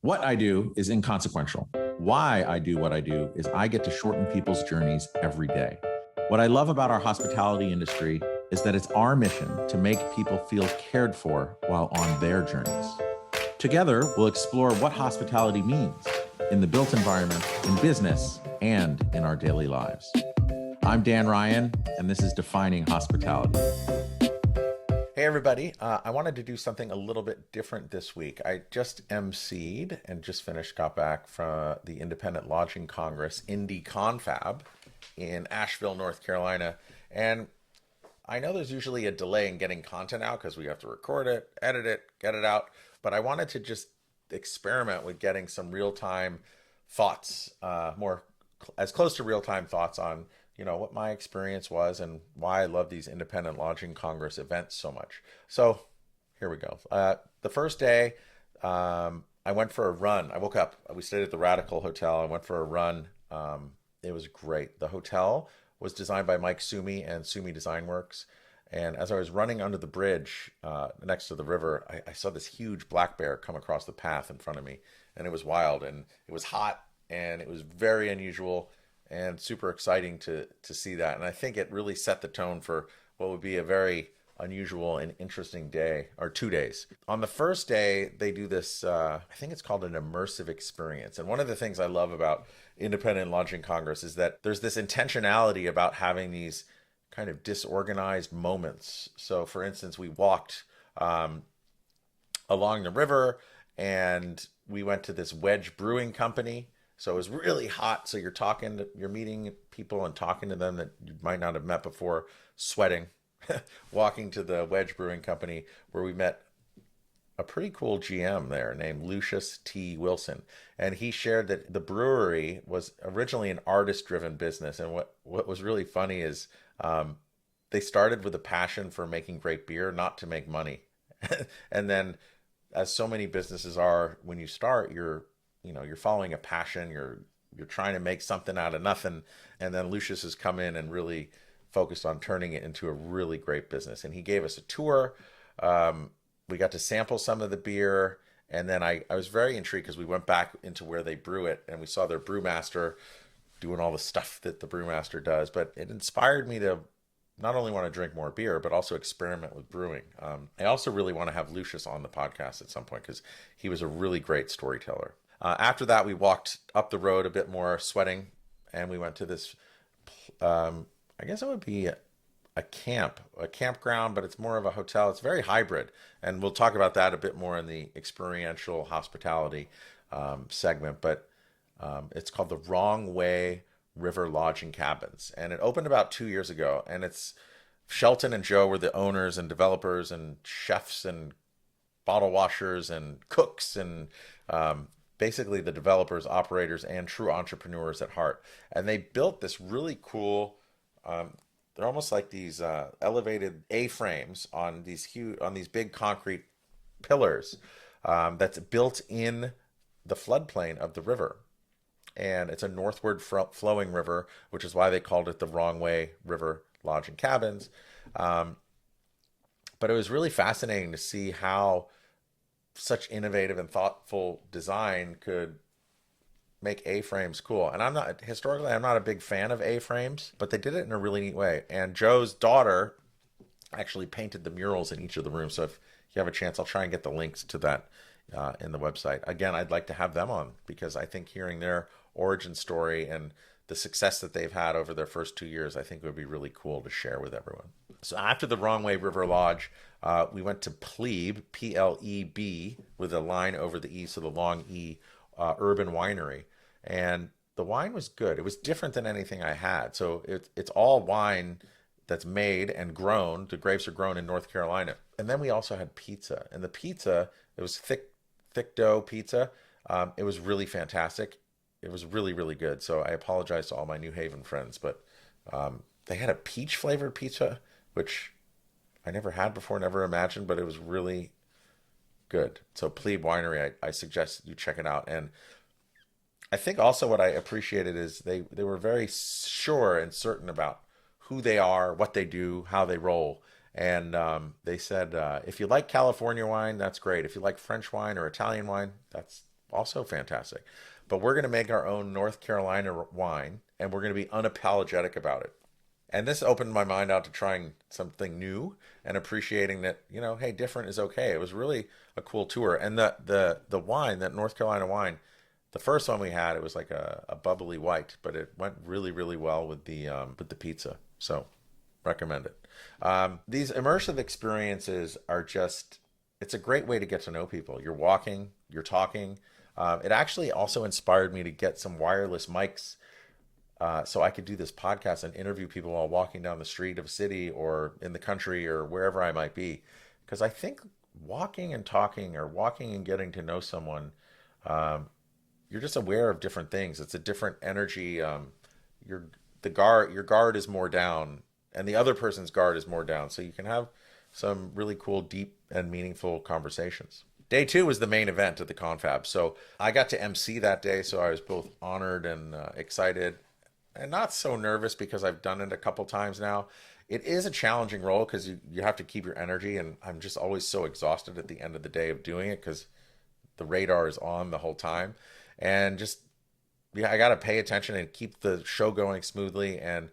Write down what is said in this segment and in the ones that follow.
What I do is inconsequential. Why I do what I do is I get to shorten people's journeys every day. What I love about our hospitality industry is that it's our mission to make people feel cared for while on their journeys. Together, we'll explore what hospitality means in the built environment, in business, and in our daily lives. I'm Dan Ryan, and this is Defining Hospitality. Hey everybody, I wanted to do something a little bit different this week. I just emceed and just got back from the Independent Lodging Congress, INDIEConFab, in Asheville, North Carolina. And I know there's usually a delay in getting content out because we have to record it, edit it, get it out. But I wanted to just experiment with getting some real-time thoughts, as close to real-time thoughts on what my experience was and why I love these Independent Lodging Congress events so much. So here we go. The first day, I went for a run. I woke up. We stayed at the Radical Hotel. I went for a run. It was great. The hotel was designed by Mike Suomi and Suomi Design Works. And as I was running under the bridge next to the river, I saw this huge black bear come across the path in front of me. And it was wild, and it was hot, and it was very unusual and super exciting to see that. And I think it really set the tone for what would be a very unusual and interesting day, or 2 days. On the first day, they do this, I think it's called an immersive experience. And one of the things I love about Independent Lodging Congress is that there's this intentionality about having these kind of disorganized moments. So for instance, we walked along the river and we went to this Wedge Brewing Company. So it was really hot. So you're meeting people and talking to them that you might not have met before, sweating, walking to the Wedge Brewing Company, where we met a pretty cool GM there named Lucius T. Wilson. And he shared that the brewery was originally an artist-driven business. And what was really funny is they started with a passion for making great beer, not to make money. And then, as so many businesses are, when you start, you're following a passion, you're trying to make something out of nothing. And then Lucius has come in and really focused on turning it into a really great business. And he gave us a tour. We got to sample some of the beer. And then I was very intrigued because we went back into where they brew it and we saw their brewmaster doing all the stuff that the brewmaster does. But it inspired me to not only want to drink more beer, but also experiment with brewing. I also really want to have Lucius on the podcast at some point because he was a really great storyteller. After that, we walked up the road a bit more, sweating, and we went to this, I guess it would be a campground, but it's more of a hotel. It's very hybrid, and we'll talk about that a bit more in the experiential hospitality segment, but it's called the Wrong Way River Lodging Cabins, and it opened about 2 years ago, and it's Shelton and Joe were the owners and developers and chefs and bottle washers and cooks and basically the developers, operators, and true entrepreneurs at heart. And they built this really cool, they're almost like these elevated A-frames on these big concrete pillars that's built in the floodplain of the river. And it's a northward flowing river, which is why they called it the Wrong Way River Lodging Cabins. But it was really fascinating to see how such innovative and thoughtful design could make A-frames cool. And I'm not a big fan of A-frames, but they did it in a really neat way. And Joe's daughter actually painted the murals in each of the rooms. So if you have a chance, I'll try and get the links to that in the website. Again, I'd like to have them on because I think hearing their origin story and the success that they've had over their first 2 years, I think it would be really cool to share with everyone. So after the Wrong Way River Lodge, we went to Plēb, P-L-E-B, with a line over the E, so the long E, Urban Winery. And the wine was good. It was different than anything I had. So it's all wine that's made and grown. The grapes are grown in North Carolina. And then we also had pizza. And the pizza, it was thick dough pizza. It was really fantastic. It was really, really good. So I apologize to all my New Haven friends, but they had a peach flavored pizza, which I never had before, never imagined, but it was really good. So Plēb Winery, I suggest you check it out. And I think also what I appreciated is they were very sure and certain about who they are, what they do, how they roll. And they said, if you like California wine, that's great. If you like French wine or Italian wine, that's also fantastic. But we're going to make our own North Carolina wine, and we're going to be unapologetic about it. And this opened my mind out to trying something new and appreciating that, hey, different is okay. It was really a cool tour. And the wine, that North Carolina wine, the first one we had, it was like a bubbly white, but it went really, really well with the pizza. So recommend it. These immersive experiences are just, it's a great way to get to know people. You're walking, you're talking. It actually also inspired me to get some wireless mics so I could do this podcast and interview people while walking down the street of a city or in the country or wherever I might be. Because I think walking and talking, or walking and getting to know someone, you're just aware of different things. It's a different energy. Your guard is more down, and the other person's guard is more down. So you can have some really cool, deep, and meaningful conversations. Day 2 was the main event at the Confab. So I got to MC that day, so I was both honored and excited, and not so nervous because I've done it a couple times now. It is a challenging role because you have to keep your energy, and I'm just always so exhausted at the end of the day of doing it because the radar is on the whole time. And just, I got to pay attention and keep the show going smoothly, and,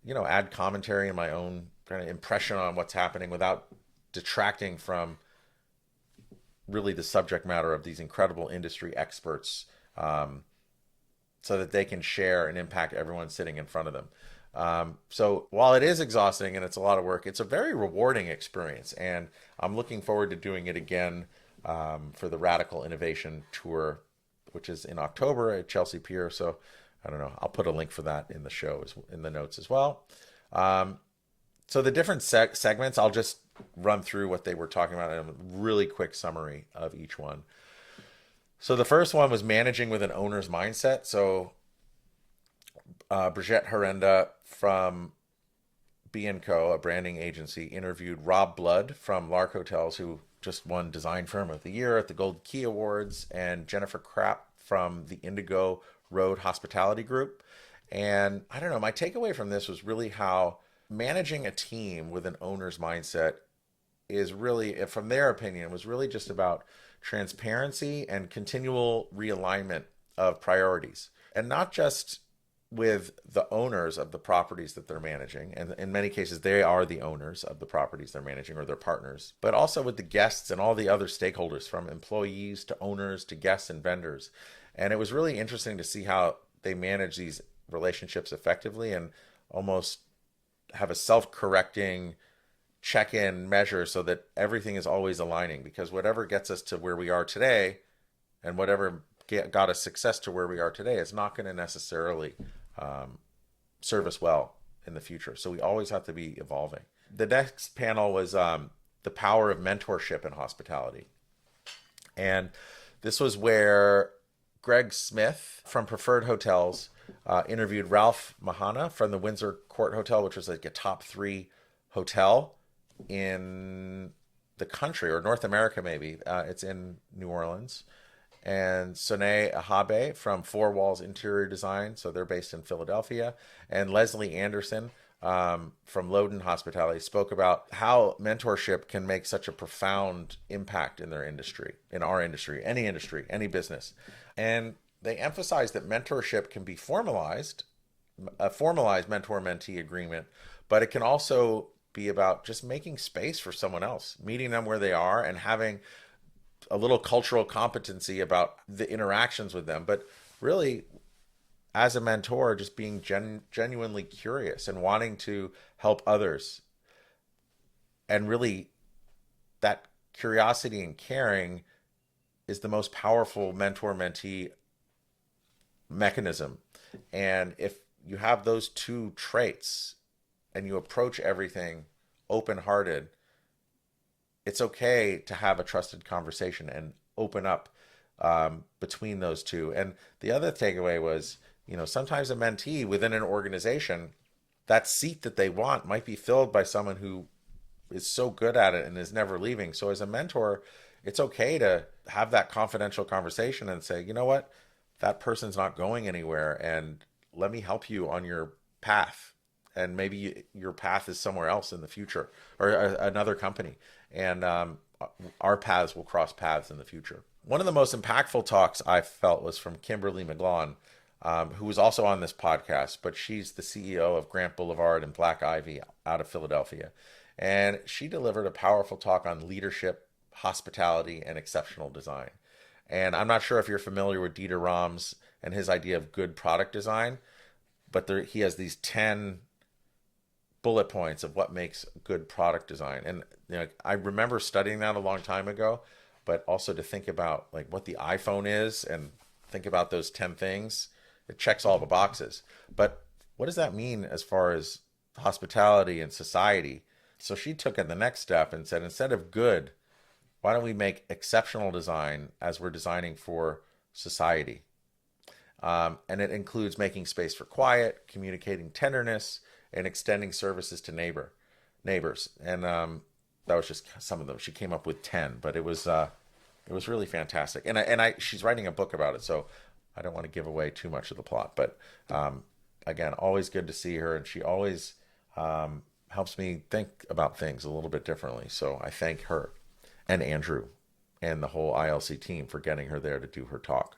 add commentary and my own kind of impression on what's happening without detracting from really the subject matter of these incredible industry experts, so that they can share and impact everyone sitting in front of them. So while it is exhausting and it's a lot of work, it's a very rewarding experience. And I'm looking forward to doing it again for the Radical Innovation Tour, which is in October at Chelsea Pier. So I don't know, I'll put a link for that in the show, in the notes as well. So the different segments, I'll just run through what they were talking about in a really quick summary of each one. So the first one was managing with an owner's mindset. So Briggette Harenda from B&Co, a branding agency, interviewed Rob Blood from Lark Hotels, who just won Design Firm of the Year at the Gold Key Awards, and Jennifer Krapp from the Indigo Road Hospitality Group. And I don't know, my takeaway from this was really how managing a team with an owner's mindset is really, from their opinion, was really just about transparency and continual realignment of priorities, and not just with the owners of the properties that they're managing, and in many cases they are the owners of the properties they're managing or their partners, but also with the guests and all the other stakeholders, from employees to owners to guests and vendors. And it was really interesting to see how they manage these relationships effectively and almost have a self-correcting check-in measure so that everything is always aligning, because whatever gets us to where we are today and whatever got us success to where we are today is not going to necessarily serve us well in the future. So we always have to be evolving. The next panel was the power of mentorship in hospitality. And this was where Greg Smith from Preferred Hotels interviewed Ralph Mahana from the Windsor Court Hotel, which was like a top 3 hotel in the country, or North America maybe. It's in New Orleans. And Soné Ahabe from Four Walls Interior Design, so they're based in Philadelphia. And Leslie Anderson from Loden Hospitality spoke about how mentorship can make such a profound impact in their industry, in our industry, any business. And they emphasized that mentorship can be formalized, a formalized mentor-mentee agreement, but it can also be about just making space for someone else, meeting them where they are, and having a little cultural competency about the interactions with them. But really, as a mentor, just being genuinely curious and wanting to help others. And really, that curiosity and caring is the most powerful mentor-mentee mechanism. And if you have those 2 traits and you approach everything open-hearted, it's okay to have a trusted conversation and open up between those 2. And the other takeaway was, sometimes a mentee within an organization, that seat that they want might be filled by someone who is so good at it and is never leaving. So as a mentor, it's okay to have that confidential conversation and say, you know what, that person's not going anywhere, and let me help you on your path. And maybe your path is somewhere else in the future, or another company. And our paths will cross paths in the future. One of the most impactful talks I felt was from Kimberly McGlonn, who was also on this podcast, but she's the CEO of Grant Boulevard and Black Ivy out of Philadelphia. And she delivered a powerful talk on leadership, hospitality, and exceptional design. And I'm not sure if you're familiar with Deiter Rams and his idea of good product design, but he has these 10 bullet points of what makes good product design. And I remember studying that a long time ago, but also to think about like what the iPhone is and think about those 10 things, it checks all the boxes. But what does that mean as far as hospitality and society? So she took it the next step and said, instead of good, why don't we make exceptional design as we're designing for society? And it includes making space for quiet, communicating tenderness, and extending services to neighbors. And that was just some of them. She came up with 10, but it was really fantastic. And she's writing a book about it, so I don't want to give away too much of the plot. But again, always good to see her, and she always helps me think about things a little bit differently. So I thank her and Andrew and the whole ILC team for getting her there to do her talk.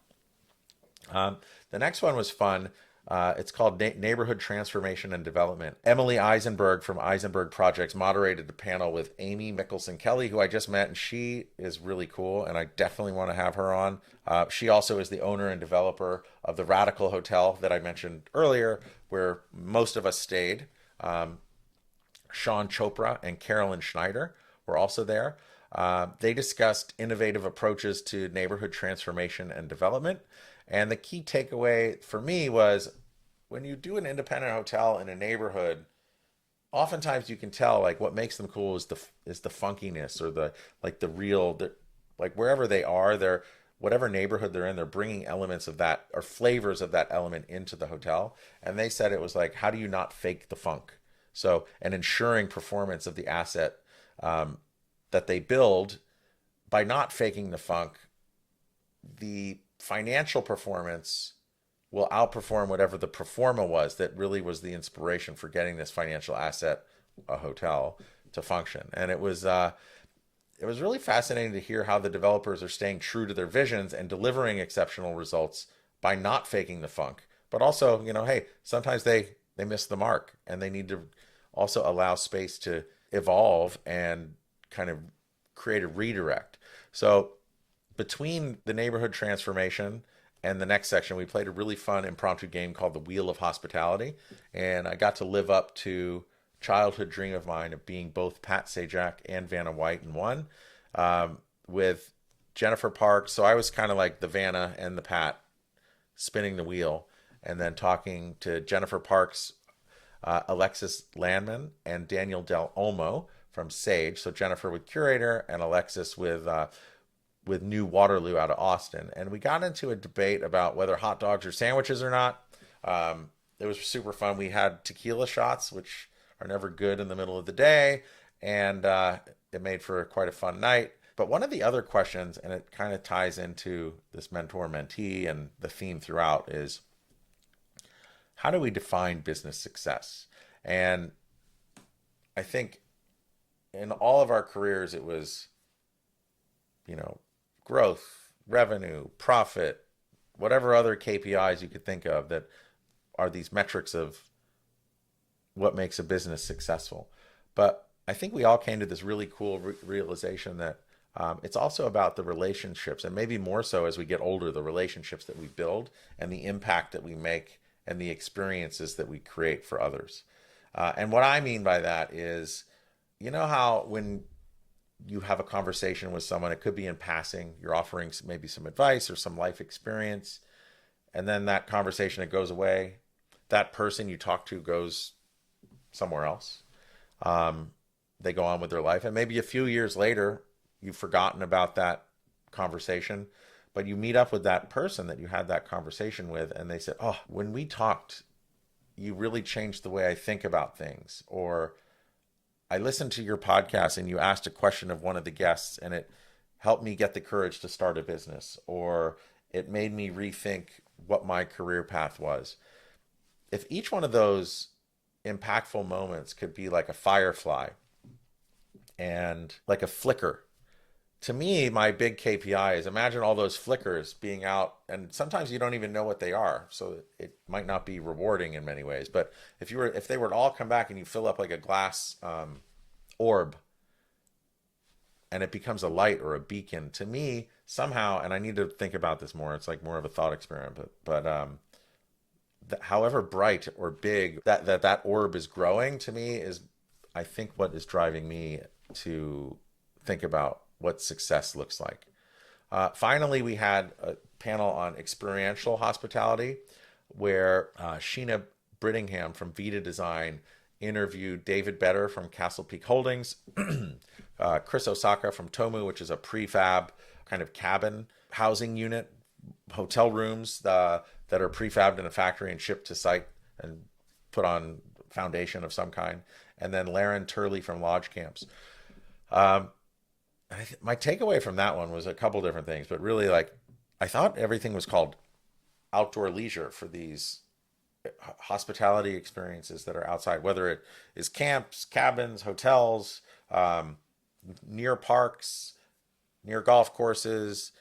The next one was fun. It's called Neighborhood Transformation and Development. Emily Isenberg from Isenberg Projects moderated the panel with Amy Mickelson-Kelly, who I just met, and she is really cool, and I definitely want to have her on. She also is the owner and developer of the Radical Hotel that I mentioned earlier, where most of us stayed. Shawn Chopra and Carolyn Schneider were also there. They discussed innovative approaches to neighborhood transformation and development. And the key takeaway for me was when you do an independent hotel in a neighborhood, oftentimes you can tell like what makes them cool is the funkiness or like wherever they are, they're whatever neighborhood they're in, they're bringing elements of that or flavors of that element into the hotel. And they said it was like, how do you not fake the funk? So, and ensuring performance of the asset that they build by not faking the funk, the financial performance will outperform whatever the pro forma was that really was the inspiration for getting this financial asset, a hotel, to function. And it was really fascinating to hear how the developers are staying true to their visions and delivering exceptional results by not faking the funk. But also, hey, sometimes they miss the mark, and they need to also allow space to evolve and kind of create a redirect. So between the neighborhood transformation and the next section, we played a really fun impromptu game called the Wheel of Hospitality. And I got to live up to childhood dream of mine of being both Pat Sajak and Vanna White in one, with Jennifer Parks. So I was kind of like the Vanna and the Pat spinning the wheel, and then talking to Jennifer Parks, Alexis Lanman, and Daniel Del Olmo from Sage. So Jennifer with Curator and Alexis with New Waterloo out of Austin. And we got into a debate about whether hot dogs are sandwiches or not. It was super fun. We had tequila shots, which are never good in the middle of the day, and it made for quite a fun night. But one of the other questions, and it kind of ties into this mentor-mentee and the theme throughout, is how do we define business success? And I think in all of our careers, it was, growth, revenue, profit, whatever other KPIs you could think of that are these metrics of what makes a business successful. But I think we all came to this really cool realization that it's also about the relationships, and maybe more so as we get older, the relationships that we build and the impact that we make and the experiences that we create for others. And what I mean by that is, how when you have a conversation with someone, it could be in passing, you're offering maybe some advice or some life experience, and then that conversation, it goes away. That person you talk to goes somewhere else. They go on with their life, and maybe a few years later, you've forgotten about that conversation, but you meet up with that person that you had that conversation with, and they said, oh, when we talked, you really changed the way I think about things. Or I listened to your podcast and you asked a question of one of the guests and it helped me get the courage to start a business, or it made me rethink what my career path was. If each one of those impactful moments could be like a firefly and like a flicker to me, my big KPI is imagine all those flickers being out, and sometimes you don't even know what they are. So it might not be rewarding in many ways. But if they were to all come back and you fill up like a glass orb, and it becomes a light or a beacon, to me somehow, and I need to think about this more. It's like more of a thought experiment, but however bright or big that orb is growing, to me is, I think, what is driving me to think about what success looks like. Finally, we had a panel on experiential hospitality where Sheena Brittingham from Vita Design interviewed David Better from Castle Peak Holdings, Chris Osaka from Tomu, which is a prefab kind of cabin housing unit, hotel rooms that are prefabbed in a factory and shipped to site and put on foundation of some kind, and then Laron Turley from Lodge Camps. My takeaway from that one was a couple different things, but really, like, I thought everything was called outdoor leisure for these hospitality experiences that are outside, whether it is camps, cabins, hotels, near parks, near golf courses,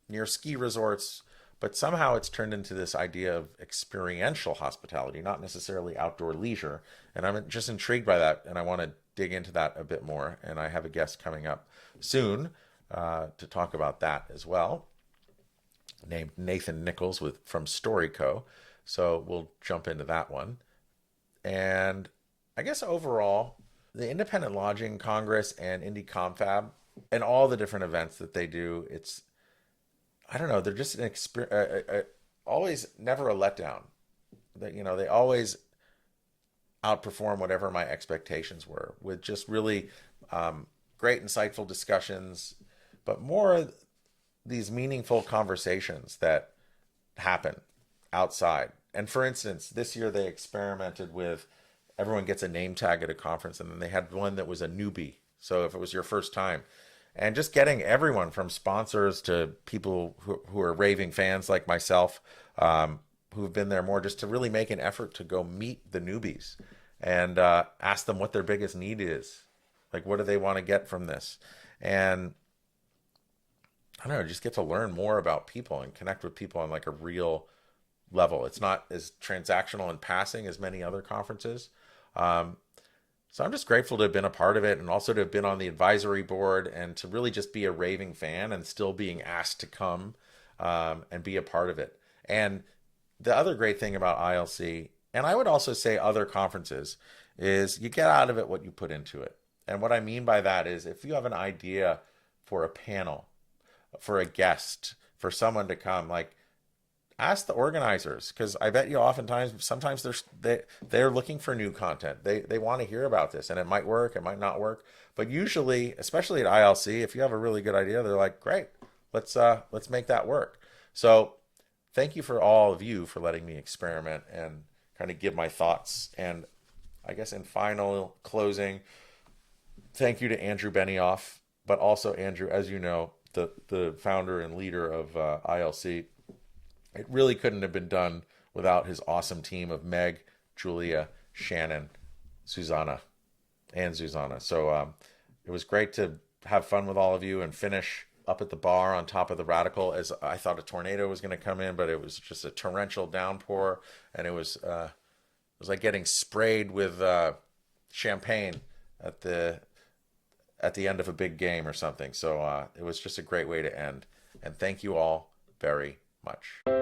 near ski resorts. But somehow it's turned into this idea of experiential hospitality, not necessarily outdoor leisure. And I'm just intrigued by that, and I want to dig into that a bit more. And I have a guest coming up soon to talk about that as well, named Nathan Nichols from Storyco. So we'll jump into that one. And I guess overall, the Independent Lodging Congress and INDIEConFab and all the different events that they do, I don't know, they're just an always never a letdown. They always outperform whatever my expectations were, with just really great, insightful discussions, but more these meaningful conversations that happen outside. And for instance, this year they experimented with everyone gets a name tag at a conference, and then they had one that was a newbie. So if it was your first time, and just getting everyone from sponsors to people who are raving fans like myself, who've been there more, just to really make an effort to go meet the newbies and ask them what their biggest need is. Like, what do they want to get from this? And I don't know, just get to learn more about people and connect with people on like a real level. It's not as transactional and passing as many other conferences. So I'm just grateful to have been a part of it, and also to have been on the advisory board, and to really just be a raving fan and still being asked to come and be a part of it. And the other great thing about ILC, and I would also say other conferences, is you get out of it what you put into it. And what I mean by that is, if you have an idea for a panel, for a guest, for someone to come, like, ask the organizers, because I bet you sometimes they're looking for new content. They want to hear about this, and it might work, it might not work. But usually, especially at ILC, if you have a really good idea, they're like, great, let's make that work. So thank you for all of you for letting me experiment and kind of give my thoughts. And I guess in final closing, thank you to Andrew Benioff, but also Andrew, as you know, the founder and leader of ILC. It really couldn't have been done without his awesome team of Meg, Julia, Shannon, Susanna. So it was great to have fun with all of you and finish up at the bar on top of the Radical, as I thought a tornado was going to come in, but it was just a torrential downpour, and it was like getting sprayed with champagne at the end of a big game or something. So it was just a great way to end. And thank you all very much.